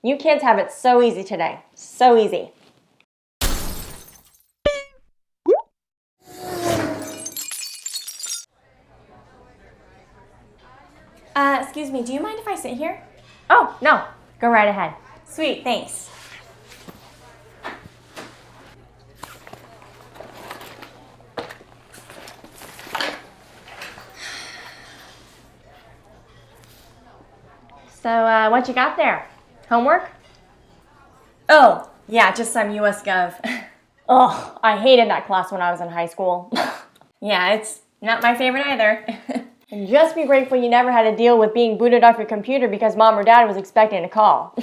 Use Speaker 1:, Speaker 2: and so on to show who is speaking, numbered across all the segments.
Speaker 1: You kids have it so easy today. So easy. Excuse me, do you mind if I sit here? Oh, no. Go right ahead. Sweet, thanks. So, what you got there? Homework? Oh, yeah, just some US Gov. Oh, I hated that class when I was in high school. Yeah, it's not my favorite either. And just be grateful you never had to deal with being booted off your computer because mom or dad was expecting a call.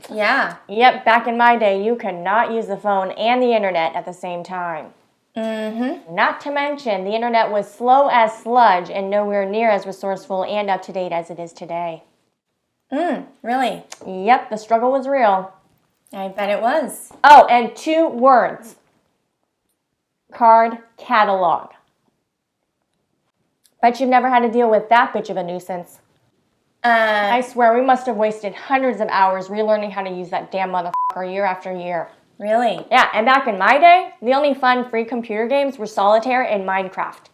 Speaker 1: Yeah. Yep, back in my day, you could not use the phone and the internet at the same time. Mm-hmm. Not to mention, the internet was slow as sludge and nowhere near as resourceful and up-to-date as it is today. Really? Yep, the struggle was real. I bet it was. Oh, and 2 words. Card catalog. Bet you've never had to deal with that bitch of a nuisance. I swear, we must have wasted hundreds of hours relearning how to use that damn motherfucker year after year. Really? Yeah, and back in my day, the only fun free computer games were Solitaire and Minecraft.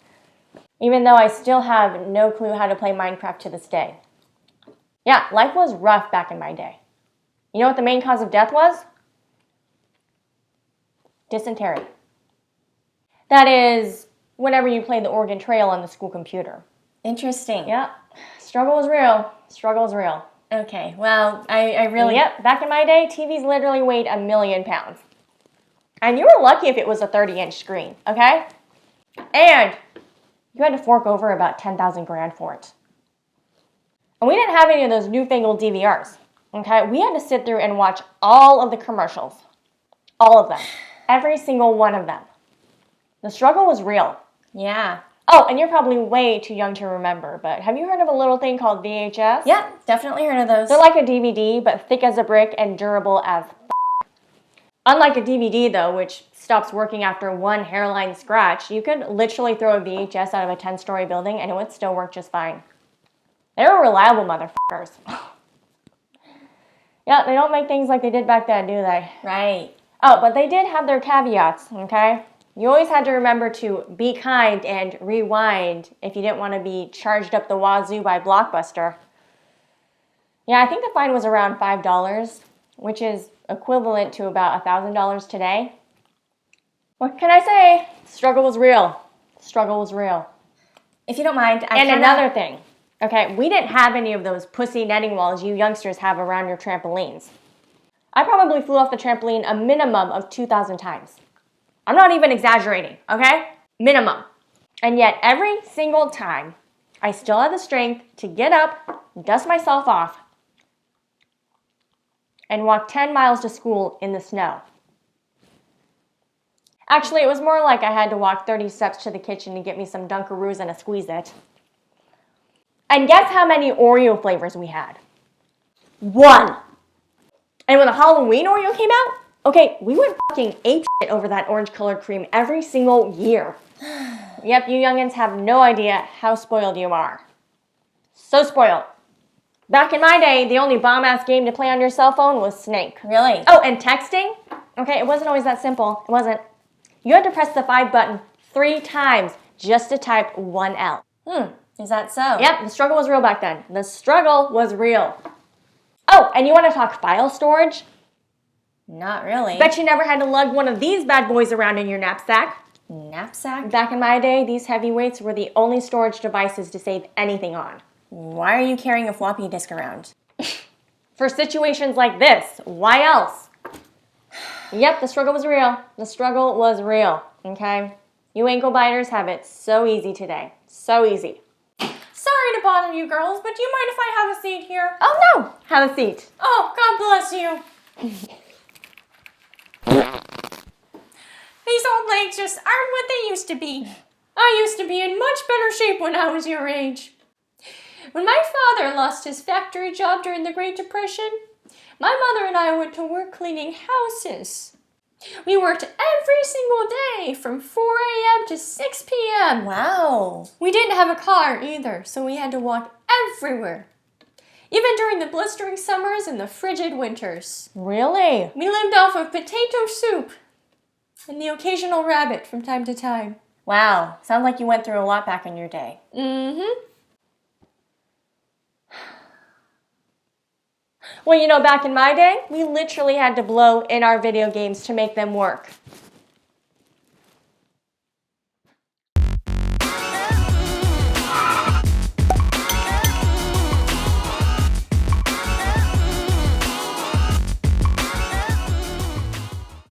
Speaker 1: Even though I still have no clue how to play Minecraft to this day. Yeah, life was rough back in my day. You know what the main cause of death was? Dysentery. That is, whenever you played the Oregon Trail on the school computer. Interesting. Yeah, struggle was real. Struggle was real. Okay, well, I really... Yep, back in my day, TVs literally weighed 1,000,000 pounds. And you were lucky if it was a 30-inch screen, okay? And you had to fork over about 10,000 grand for it. And we didn't have any of those newfangled DVRs, okay? We had to sit through and watch all of the commercials. All of them. Every single one of them. The struggle was real. Yeah. Oh, and you're probably way too young to remember, but have you heard of a little thing called VHS? Yeah, definitely heard of those. They're like a DVD, but thick as a brick and durable as Unlike a DVD, though, which stops working after one hairline scratch, you could literally throw a VHS out of a 10-story building and it would still work just fine. They were reliable motherfuckers. Yeah, they don't make things like they did back then, do they? Right. Oh, but they did have their caveats, okay? You always had to remember to be kind and rewind if you didn't want to be charged up the wazoo by Blockbuster. Yeah, I think the fine was around $5, which is equivalent to about $1,000 today. What can I say? Struggle was real. Struggle was real. If you don't mind, another thing. Okay, we didn't have any of those pussy netting walls you youngsters have around your trampolines. I probably flew off the trampoline a minimum of 2,000 times. I'm not even exaggerating, okay? Minimum. And yet, every single time, I still had the strength to get up, dust myself off, and walk 10 miles to school in the snow. Actually, it was more like I had to walk 30 steps to the kitchen to get me some Dunkaroos and a Squeeze-It. And guess how many Oreo flavors we had? 1. And when the Halloween Oreo came out, okay, we went fucking apeshit over that orange-colored cream every single year. Yep, you youngins have no idea how spoiled you are. So spoiled. Back in my day, the only bomb-ass game to play on your cell phone was Snake. Really? Oh, and texting? Okay, it wasn't always that simple. It wasn't. You had to press the 5 button 3 times just to type 1L. Is that so? Yep, the struggle was real back then. The struggle was real. Oh, and you want to talk file storage? Not really. Bet you never had to lug one of these bad boys around in your knapsack. Knapsack? Back in my day, these heavyweights were the only storage devices to save anything on. Why are you carrying a floppy disk around? For situations like this. Why else? Yep, the struggle was real. The struggle was real, okay? You ankle biters have it so easy today. So easy. Sorry to bother you girls, but do you mind if I have a seat here? Oh no, have a seat. Oh, God bless you. These old legs just aren't what they used to be. I used to be in much better shape when I was your age. When my father lost his factory job during the Great Depression, my mother and I went to work cleaning houses. We worked every single day from 4 a.m. to 6 p.m. Wow. We didn't have a car either, so we had to walk everywhere.
Speaker 2: Even during the blistering summers and the frigid winters.
Speaker 1: Really?
Speaker 2: We lived off of potato soup and the occasional rabbit from time to time.
Speaker 1: Wow, sounds like you went through a lot back in your day.
Speaker 2: Mm-hmm.
Speaker 1: Well, you know, back in my day, we literally had to blow in our video games to make them work.